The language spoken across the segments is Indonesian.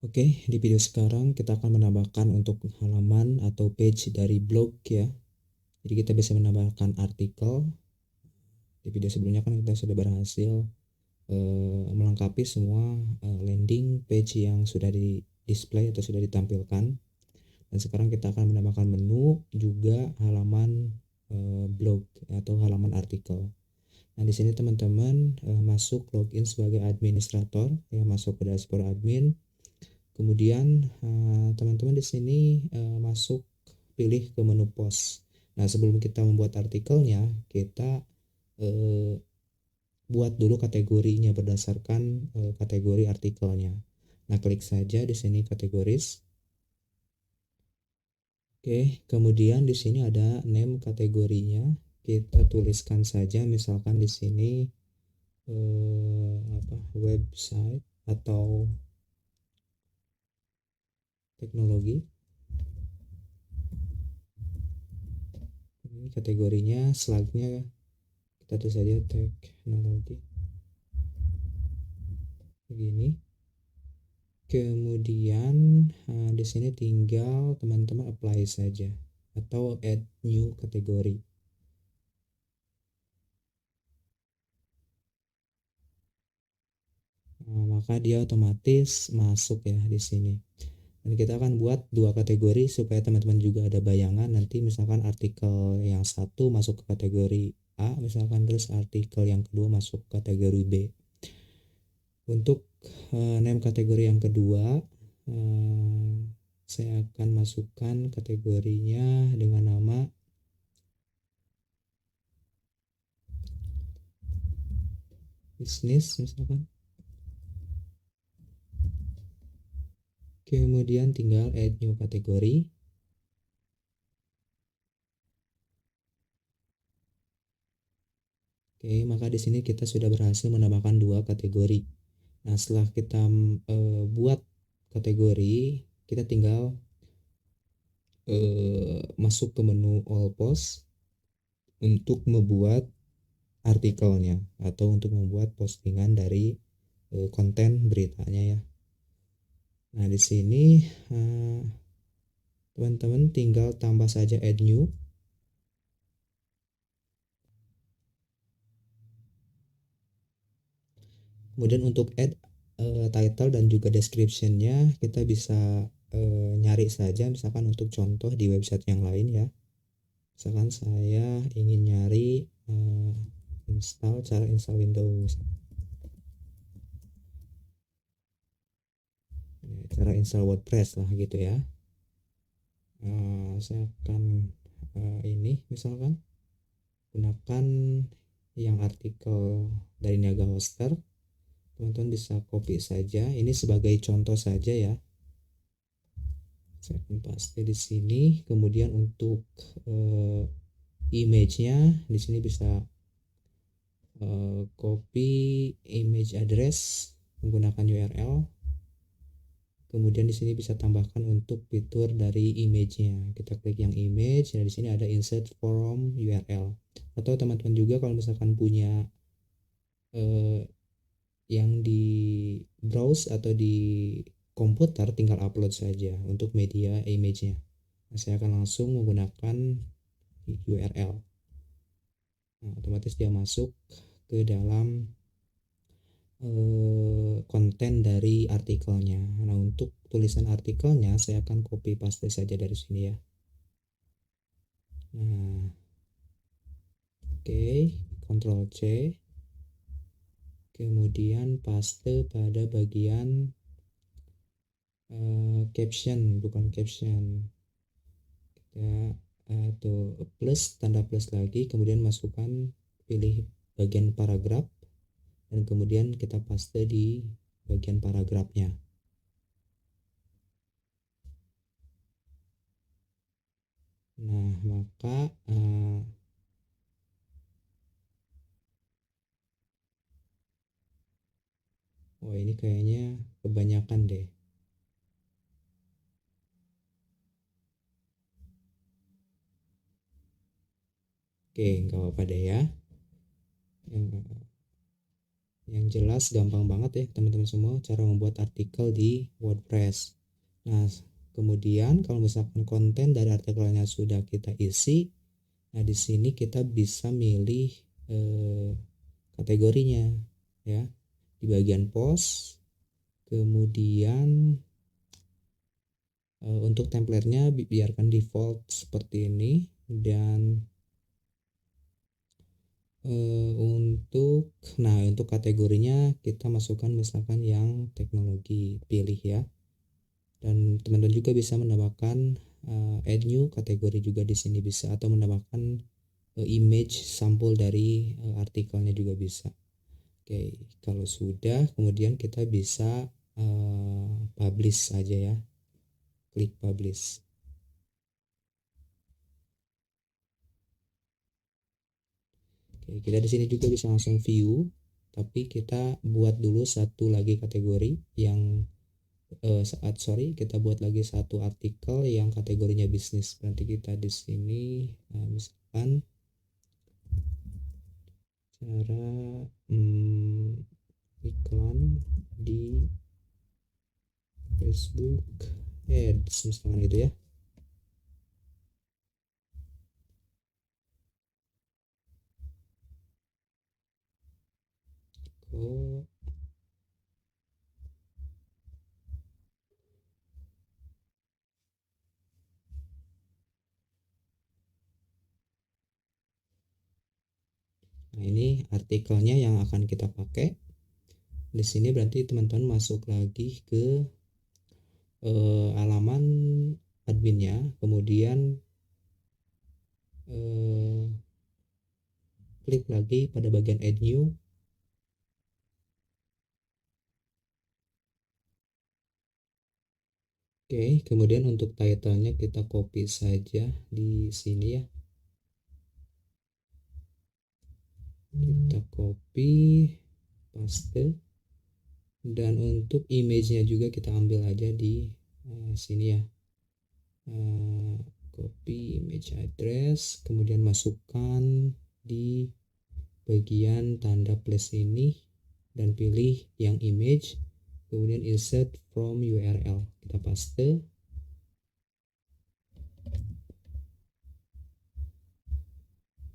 Oke, di video sekarang kita akan menambahkan untuk halaman atau page dari blog ya. Jadi kita bisa menambahkan artikel. Di video sebelumnya kan kita sudah berhasil melengkapi semua landing page yang sudah di display atau sudah ditampilkan. Dan sekarang kita akan menambahkan menu juga halaman blog atau halaman artikel. Nah, di sini teman-teman masuk login sebagai administrator, ya masuk ke dashboard admin. Kemudian teman-teman di sini masuk pilih ke menu post. Nah, sebelum kita membuat artikelnya, kita eh, buat dulu kategorinya berdasarkan kategori artikelnya. Nah, klik saja di sini kategoris. Oke, kemudian di sini ada name kategorinya. Kita tuliskan saja misalkan di sini website atau teknologi. Ini kategorinya, slagnya kita tulis saja teknologi begini. Kemudian di sini tinggal teman-teman apply saja atau add new kategori. Maka dia otomatis masuk ya di sini. Dan kita akan buat dua kategori supaya teman-teman juga ada bayangan nanti misalkan artikel yang satu masuk ke kategori A misalkan, terus artikel yang kedua masuk ke kategori B. Untuk name kategori yang kedua saya akan masukkan kategorinya dengan nama bisnis misalkan. Kemudian tinggal add new kategori. Oke, maka di sini kita sudah berhasil menambahkan dua kategori. Nah, setelah kita buat kategori, kita tinggal masuk ke menu all post untuk membuat artikelnya atau untuk membuat postingan dari konten beritanya ya. Nah, di sini teman-teman tinggal tambah saja add new. Kemudian untuk add title dan juga description-nya kita bisa nyari saja misalkan untuk contoh di website yang lain ya. Misalkan saya ingin nyari cara install Windows, cara install WordPress lah gitu ya. Saya akan ini misalkan gunakan yang artikel dari Niaga Hoster. Teman-teman bisa copy saja, ini sebagai contoh saja ya. Saya akan paste di sini. Kemudian untuk image-nya di sini bisa copy image address menggunakan URL. Kemudian di sini bisa tambahkan untuk fitur dari image-nya. Kita klik yang image, dan di sini ada insert from URL. Atau teman-teman juga kalau misalkan punya yang di browse atau di komputer, tinggal upload saja untuk media image-nya. Nah, saya akan langsung menggunakan URL. Nah, otomatis dia masuk ke dalam konten dari artikelnya. Nah, untuk tulisan artikelnya saya akan copy paste saja dari sini ya. Nah, oke, Ctrl C. Kemudian paste pada bagian caption, bukan caption. Kita atau plus, tanda plus lagi, kemudian masukkan, pilih bagian paragraf, dan kemudian kita paste di bagian paragrafnya. Nah, maka oh ini kayaknya kebanyakan deh. Oke, nggak apa-apa deh ya. Yang jelas gampang banget ya teman-teman semua cara membuat artikel di WordPress. Nah, kemudian kalau misalkan konten dari artikelnya sudah kita isi, nah di sini kita bisa milih kategorinya ya di bagian post. Kemudian untuk templatenya biarkan default seperti ini, dan untuk kategorinya kita masukkan misalkan yang teknologi, pilih ya. Dan teman-teman juga bisa menambahkan add new kategori juga di sini bisa, atau menambahkan image sampul dari artikelnya juga bisa. Oke, kalau sudah kemudian kita bisa publish saja ya, klik publish. Oke, kita di sini juga bisa langsung view, tapi kita buat dulu satu lagi kategori yang kita buat lagi satu artikel yang kategorinya bisnis. Nanti kita di sini misalkan cara iklan di Facebook Ads misalkan gitu ya. Oh, nah ini artikelnya yang akan kita pakai. Di sini berarti teman-teman masuk lagi ke halaman adminnya, kemudian klik lagi pada bagian add new. Oke, kemudian untuk title-nya kita copy saja di sini ya. Kita copy, paste, dan untuk image-nya juga kita ambil aja di sini ya. Copy image address, kemudian masukkan di bagian tanda plus ini dan pilih yang image, kemudian insert from URL, kita paste.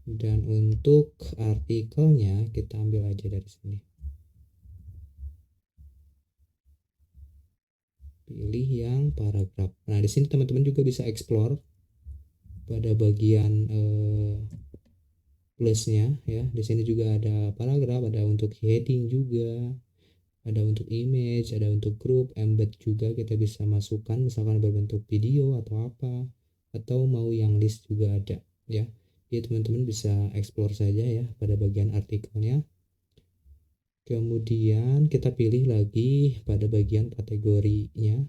Dan untuk artikelnya kita ambil aja dari sini, pilih yang paragraf. Nah di sini teman-teman juga bisa explore pada bagian plusnya ya. Di sini juga ada paragraf, ada untuk heading juga, ada untuk image, ada untuk group, embed juga kita bisa masukkan misalkan berbentuk video atau apa, atau mau yang list juga ada ya. Jadi teman-teman bisa explore saja ya pada bagian artikelnya. Kemudian kita pilih lagi pada bagian kategorinya.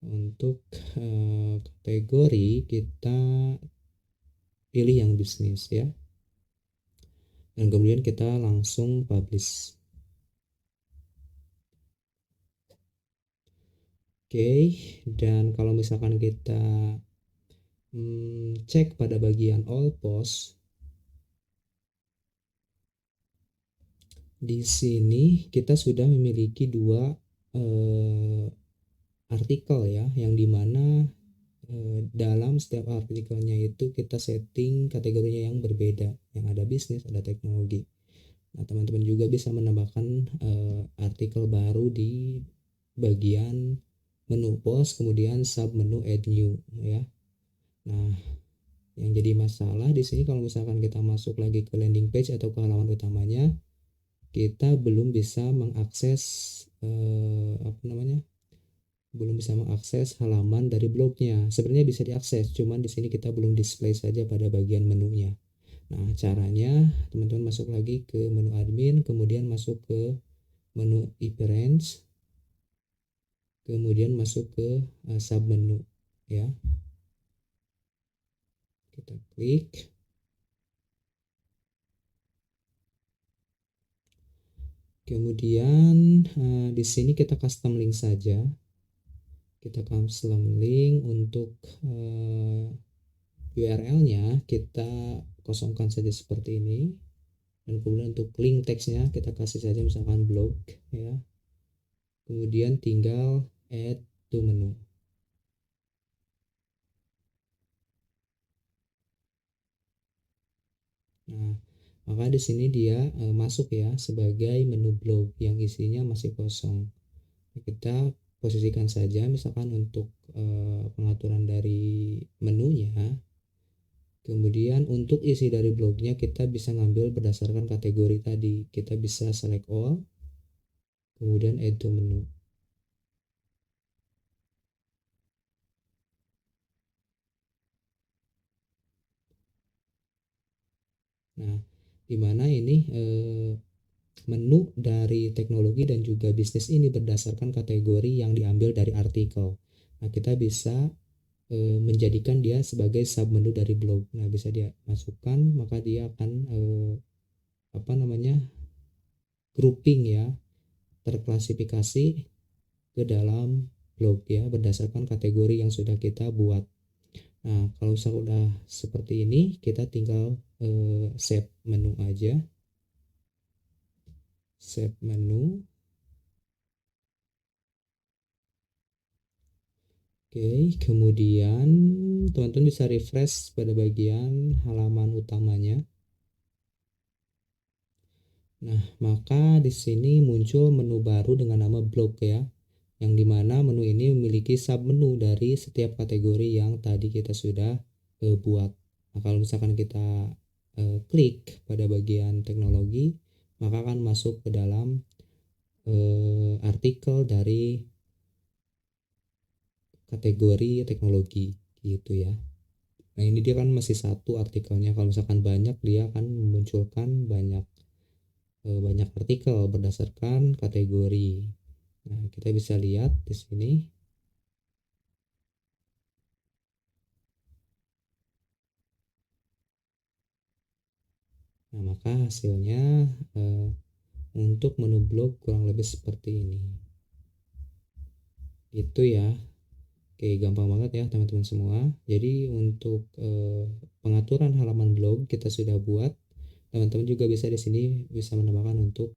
Untuk kategori kita pilih yang bisnis ya, dan kemudian kita langsung publish. Oke, dan kalau misalkan kita cek pada bagian all post, di sini kita sudah memiliki dua artikel ya, yang dimana dalam setiap artikelnya itu kita setting kategorinya yang berbeda, yang ada bisnis, ada teknologi. Nah, teman-teman juga bisa menambahkan artikel baru di bagian menu post, kemudian sub menu add new ya. Nah, yang jadi masalah di sini kalau misalkan kita masuk lagi ke landing page atau ke halaman utamanya, kita belum bisa mengakses belum bisa mengakses halaman dari blognya. Sebenarnya bisa diakses, cuman di sini kita belum display saja pada bagian menunya. Nah, caranya teman-teman masuk lagi ke menu admin, kemudian masuk ke menu appearance, kemudian masuk ke sub menu ya. Kita klik. Kemudian di sini kita custom link saja. Kita custom link untuk URL-nya kita kosongkan saja seperti ini. Dan kemudian untuk link teksnya kita kasih saja misalkan blog ya. Kemudian tinggal add to menu. Nah, maka di sini dia masuk ya sebagai menu blog yang isinya masih kosong. Kita posisikan saja misalkan untuk pengaturan dari menunya. Kemudian untuk isi dari blognya kita bisa ngambil berdasarkan kategori tadi. Kita bisa select all, kemudian add to menu. Nah, di mana ini menu dari teknologi dan juga bisnis ini berdasarkan kategori yang diambil dari artikel. Nah, kita bisa menjadikan dia sebagai sub menu dari blog. Nah, bisa dia masukkan, maka dia akan grouping ya, terklasifikasi ke dalam blog ya berdasarkan kategori yang sudah kita buat. Nah, kalau sudah seperti ini, kita tinggal save menu aja. Save menu. Oke, kemudian teman-teman bisa refresh pada bagian halaman utamanya. Nah, maka di sini muncul menu baru dengan nama blog ya, yang dimana menu ini memiliki sub menu dari setiap kategori yang tadi kita sudah buat. Nah, kalau misalkan kita klik pada bagian teknologi, maka akan masuk ke dalam artikel dari kategori teknologi gitu ya. Nah, ini dia kan masih satu artikelnya. Kalau misalkan banyak, dia akan memunculkan banyak artikel berdasarkan kategori. Nah, kita bisa lihat di sini. Nah, maka hasilnya untuk menu blog kurang lebih seperti ini. Itu ya. Oke, gampang banget ya teman-teman semua. Jadi untuk pengaturan halaman blog kita sudah buat. Teman-teman juga bisa di sini bisa menambahkan untuk